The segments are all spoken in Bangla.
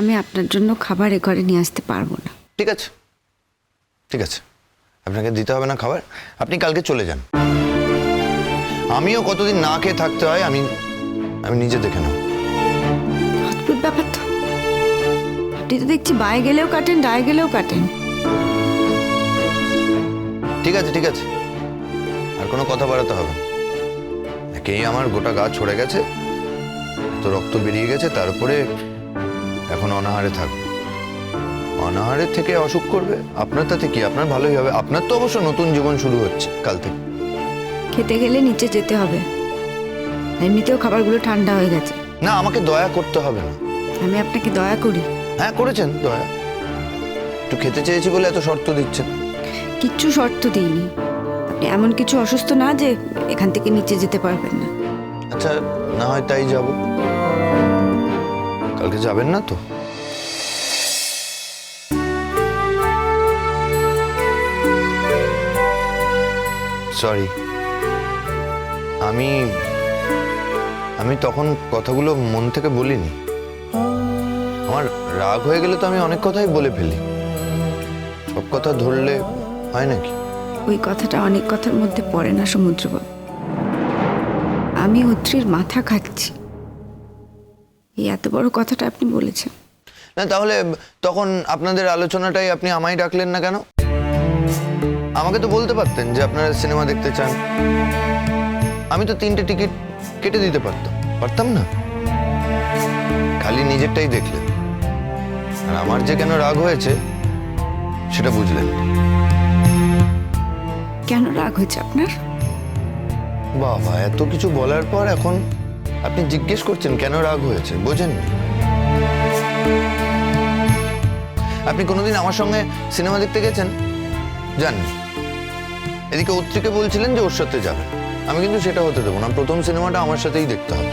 আমি আপনার জন্য খাবার এ ঘরে নিয়ে আসতে পারবো না। ঠিক আছে, ঠিক আছে, আপনাকে দিতে হবে না খাবার, আপনি কালকে চলে যান। আমিও কতদিন না খেয়ে থাকতে হয় আমি আমি নিজে দেখে নাও। অদ্ভুত ব্যাপার তো, আপনি তো দেখছি বায়ে গেলেও কাটেন, ডায়ে গেলেও কাটেন। ঠিক আছে, ঠিক আছে, আর কোনো কথা বাড়াতে হবে না। একেই আমার গোটা গা ছড়ে গেছে, তো রক্ত বেরিয়ে গেছে, তারপরে এখন অনাহারে থাকবে। অনাহারে থেকে অসুখ করবে, আপনার তাতে কি? আপনার ভালোই হবে। আপনার তো অবশ্য নতুন জীবন শুরু হচ্ছে কাল থেকে। খেতে গেলে নিচে যেতে হবে, এমনিতেও খাবারগুলো ঠান্ডা হয়ে গেছে। না, আমাকে দয়া করতে হবে না। আমি আপনাকে দয়া করি। হ্যাঁ, করেছেন দয়া, একটু খেতে চেয়েছি বলে এত শর্ত দিচ্ছেন। কিচ্ছু শর্ত দিইনি, আপনি এমন কিছু অসুস্থ না যে এখান থেকে নিচে যেতে পারবেন না। আচ্ছা, না হয় তাই যাব। কালকে যাবেন না তো? সরি, আমি আমি তখন কথাগুলো মন থেকে বলিনি। আমার রাগ হয়ে গেলে তো আমি অনেক কথাই বলে ফেলি, সব কথা ধরলে হয় নাকি? ওই কথাটা অনেক কথার মধ্যে পড়ে না সমুদ্রবাবু। আমি অত্রির মাথা খাচ্ছি, এই এত বড় কথাটা আপনি বলেছেন। না, তাহলে তখন আপনাদের আলোচনাটাই আপনি আমায় ডাকলেন না কেন? আমাকে তো বলতে পারতেন যে আপনারা সিনেমা দেখতে চান। আমি তো 3টে টিকিট কেটে দিতে পারতাম না? খালি নিজেরটাই দেখলেন, আর আমার যে কেন রাগ হয়েছে সেটা বুঝলেন। কেন রাগ হয়েছে আপনার? বাবা, এত কিছু বলার পর এখন আপনি জিজ্ঞেস করছেন কেন রাগ হয়েছে? বোঝেননি? আপনি কোনোদিন আমার সঙ্গে সিনেমা দেখতে গেছেন? জাননি। এদিকে অত্রিকে বলছিলেন যে ওর সাথে যাবেন, আমি কিন্তু সেটা হতে দেবো না। প্রথম সিনেমাটা আমার সাথেই দেখতে হবে।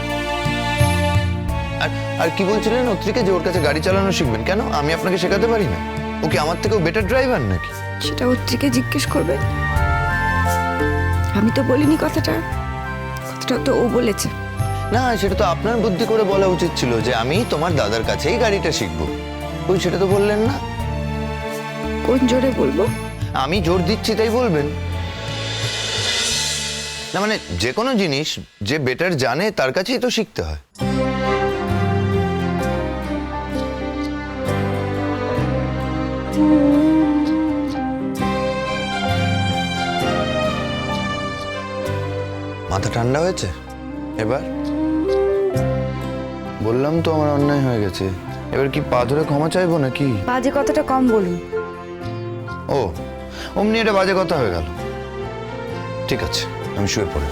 আর আর কি বলছিলেন অত্রিকে? যে ওর কাছে গাড়ি চালানো শিখবেন। কেন? আমি আপনাকে শেখাতে পারি না? ও কি আমার থেকেও বেটার ড্রাইভার নাকি? সেটা অত্রিকে জিজ্ঞেস করবে, আমি তো বলিনি কথাটা, কথাটা তো ও বলেছে। না, সেটা তো আপনার বুদ্ধি করে বলা উচিত ছিল যে আমি তোমার দাদার কাছেই গাড়িটা শিখবো। ওই সেটা তো বললেন না। কোন জোরে বলবো? আমি জোর দিচ্ছি তাই বলবেন না? মানে যে কোনো জিনিস যে বেটার জানে তার কাছেই তো শিখতে হয়। মাথা ঠান্ডা হয়েছে এবার? বললাম তো আমার অন্যায় হয়ে গেছে, এবার কি পা ধরে ক্ষমা চাইবো নাকি? বাজে কথাটা কম বলুন। ও, অমনি এটা বাজে কথা হয়ে গেল। ঠিক আছে, আমি শুয়ে পড়ি।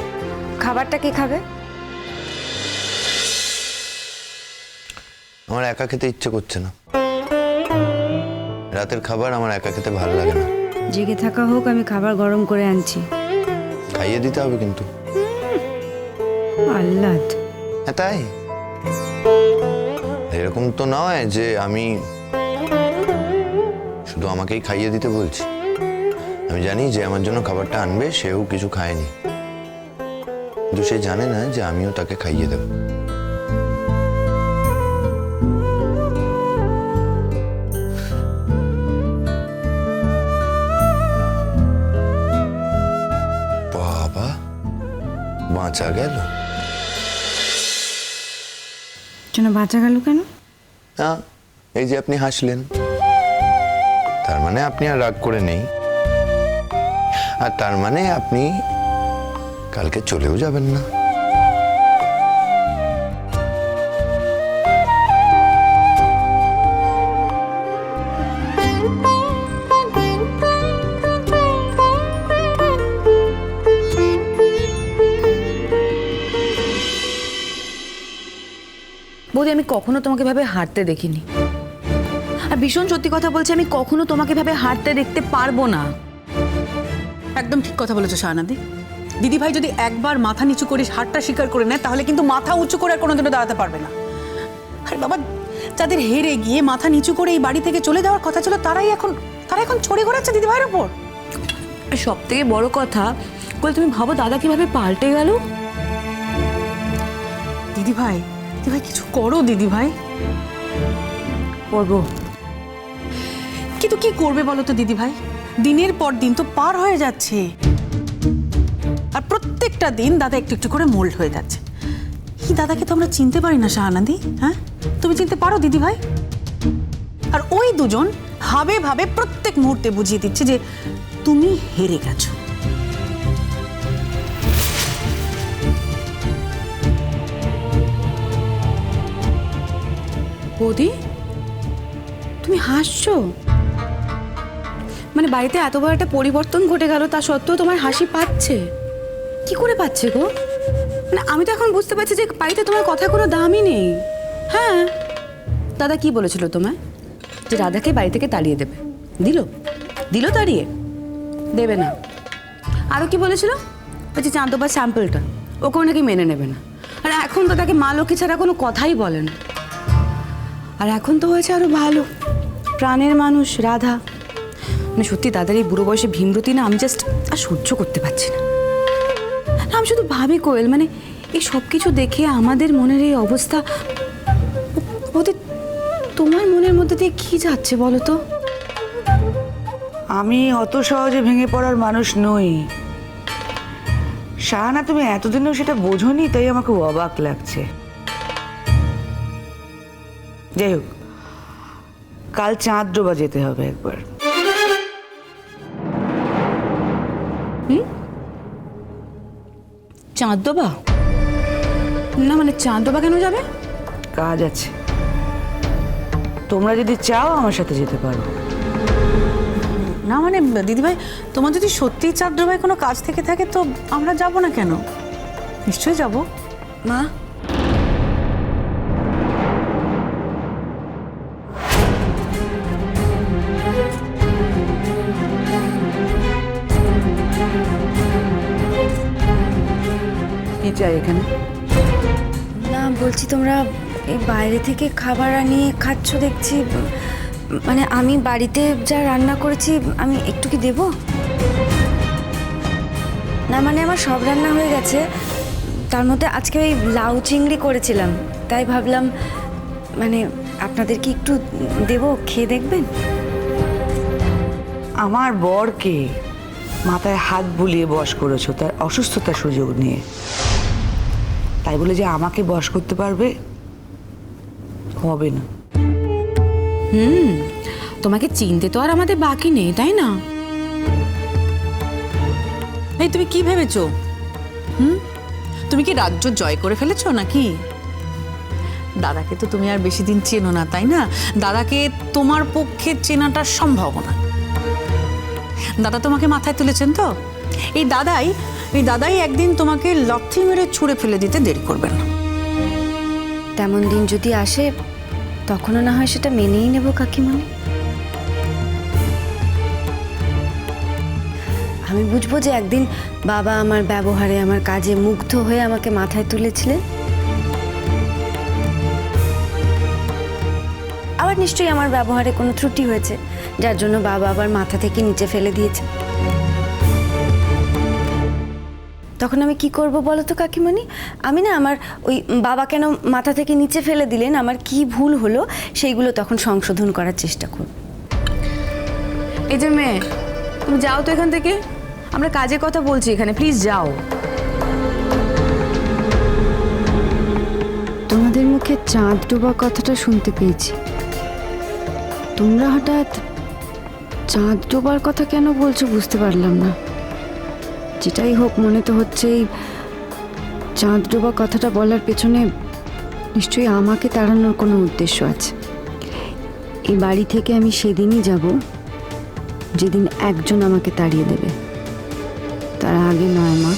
খাবারটা কে খাবে? আমার একা খেতে ইচ্ছে করছে না। রাতের খাবার আমার একা খেতে ভালো লাগে না। জেগে থাকা হোক, আমি খাবার গরম করে আনছি। খাইয়ে দিতে হবে কিন্তু। আহ্লাদ। হ্যাঁ, তাই এরকম তো নয় যে আমি শুধু আমাকেই খাইয়ে দিতে বলছি। আমি জানি যে আমার জন্য খাবারটা আনবে সেও কিছু খায়নি, কিন্তু সে জানে না যে আমিও তাকে খাইয়ে দেব। বাবা, বাঁচা গেল। কেন বাঁচা গেল কেন? না, এই যে আপনি হাসলেন, তার মানে আপনি আর রাগ করে নেই, আর তার মানে আপনি কালকে চলেও যাবেন না। বৌদি, আমি কখনো তোমাকে ভাবে হাঁটতে দেখিনি, আর ভীষণ সত্যি কথা বলছি, আমি কখনো তোমাকে ভাবে হাঁটতে দেখতে পারবো না। একদম ঠিক কথা বলেছো শাহনাদি। দিদি ভাই যদি একবার মাথা নিচু করে হাতটা স্বীকার করে নেয়, তাহলে কিন্তু মাথা উঁচু করে আর কোনোদিনও দাঁড়াতে পারবে না। আরে বাবা, যাদের হেরে গিয়ে মাথা নিচু করে এই বাড়ি থেকে চলে যাওয়ার কথা ছিল, তারা এখন ছড়ে ঘোরাচ্ছে দিদি ভাইয়ের উপর। আর সব থেকে বড় কথা, বলে তুমি ভাবো দাদা কিভাবে পাল্টে গেল। দিদি ভাই কিছু করো দিদি ভাই। ও করব। কিন্তু কি করবে বলো তো দিদি ভাই, দিনের পর দিন তো পার হয়ে যাচ্ছে, আর প্রত্যেকটা দিন দাদা একটু একটু করে মোল্ড হয়ে যাচ্ছে। এই দাদাকে তো আমরা চিনতে পারি না শাহানাদি, হ্যাঁ তুমি চিনতে পারো দিদি ভাই? আর ওই দুজন ভাবে ভাবে প্রত্যেক মুহূর্তে বুঝিয়ে দিচ্ছে যে তুমি হেরে গেছো। বৌদি, তুমি হাসছো? মানে বাড়িতে এত বড় একটা পরিবর্তন ঘটে গেল, তা সত্ত্বেও তোমার হাসি পাচ্ছে? কি করে পাচ্ছে গো? মানে আমি তো এখন বুঝতে পারছি যে বাড়িতে তোমার কথা কোনো দামই নেই। হ্যাঁ, দাদা কি বলেছিল তোমায়? যে রাধাকে বাড়ি থেকে তাড়িয়ে দেবে। দিল? দিল তাড়িয়ে? দেবে না। আরও কি বলেছিল? ওই যে চাঁদোবার স্যাম্পলটা, ওকেও নাকি মেনে নেবে না। আর এখন তো তাকে মা লক্ষ্মী ছাড়া কোনো কথাই বলে না। আর এখন তো হয়েছে আরো ভালো, প্রাণের মানুষ রাধা। মানে সত্যি দাদার এই বুড়ো বয়সে ভীমরতি না, আমি জাস্ট আর সহ্য করতে পারছি না। আমি শুধু ভাবি কোয়েল, মানে এই সব কিছু দেখে আমাদের মনের এই অবস্থা, ওদের তোমার মনের মধ্যে দিয়ে কি যাচ্ছে বলো তো? আমি অত সহজে ভেঙে পড়ার মানুষ নই শাহানা, তুমি এতদিনও সেটা বোঝোনি, তাই আমাকে অবাক লাগছে। যাই হোক, কাল চাঁদ ডোবা যেতে হবে একবার। চাঁদোবা? না মানে চাঁদোবা কেন যাবে? কাজ আছে, তোমরা যদি চাও আমার সাথে যেতে পারো। না মানে দিদিভাই, তোমার যদি সত্যিই চাঁদডোবায় কোনো কাজ থেকে থাকে তো আমরা যাব না কেন? নিশ্চয়ই যাব। মা, কি চাই এখানে? না বলছি, তোমরা এই বাইরে থেকে খাবার আনিয়ে খাচ্ছ দেখছি। মানে আমি বাড়িতে যা রান্না করেছি আমি একটু কি দেবো? না মানে আমার সব রান্না হয়ে গেছে, তার মধ্যে আজকে ওই লাউ চিংড়ি করেছিলাম, তাই ভাবলাম মানে আপনাদের কি একটু দেবো, খেয়ে দেখবেন? আমার বরকে মাথায় হাত বুলিয়ে বশ করেছো তার অসুস্থতার সুযোগ নিয়ে, তাই বলে যে আমাকে বশ করতে পারবে? হবে না। তোমাকে চিনতে তো আর আমাদের বাকি নেই, তাই না? এই তুমি কি ভেবেছো? তুমি কি রাজ্য জয় করে ফেলেছো নাকি? দাদাকে তো তুমি আর বেশি দিন চেনো না, তাই না? দাদাকে তোমার পক্ষে চেনাটা সম্ভব না। দাদা তোমাকে মাথায় তুলেছেন তো, এই দাদাই একদিন তোমাকে লাথি মেরে ছুঁড়ে ফেলে দিতে দেরি করবেন না। তেমন দিন যদি আসে তখনও না হয় সেটা মেনেই নেব কাকিমণি। আমি বুঝবো যে একদিন বাবা আমার ব্যবহারে, আমার কাজে মুগ্ধ হয়ে আমাকে মাথায় তুলেছিলেন। আবার নিশ্চয়ই আমার ব্যবহারে কোনো ত্রুটি হয়েছে, যার জন্য বাবা আবার মাথা থেকে নিচে ফেলে দিয়েছে। তখন আমি কি করব বলো তো কাকিমণি? আমি না আমার ওই বাবা কেন মাথা থেকে নিচে ফেলে দিলেন, আমার কি ভুল হলো, সেইগুলো তখন সংশোধন করার চেষ্টা করব। এই যে মেয়ে, তুমি যাও তো এখান থেকে, আমরা কাজের কথা বলছি এখানে, প্লিজ যাও। তোমাদের মুখে চাঁদ ডোবা কথাটা শুনতে পেয়েছি, তোমরা হঠাৎ চাঁদ ডোবার কথা কেন বলছো বুঝতে পারলাম না। যেটাই হোক, মনে তো হচ্ছে এই চাঁদ ডোবা কথাটা বলার পেছনে নিশ্চয়ই আমাকে তাড়ানোর কোনো উদ্দেশ্য আছে। এই বাড়ি থেকে আমি সেদিনই যাব যেদিন একজন আমাকে তাড়িয়ে দেবে, তার আগে নয় মা।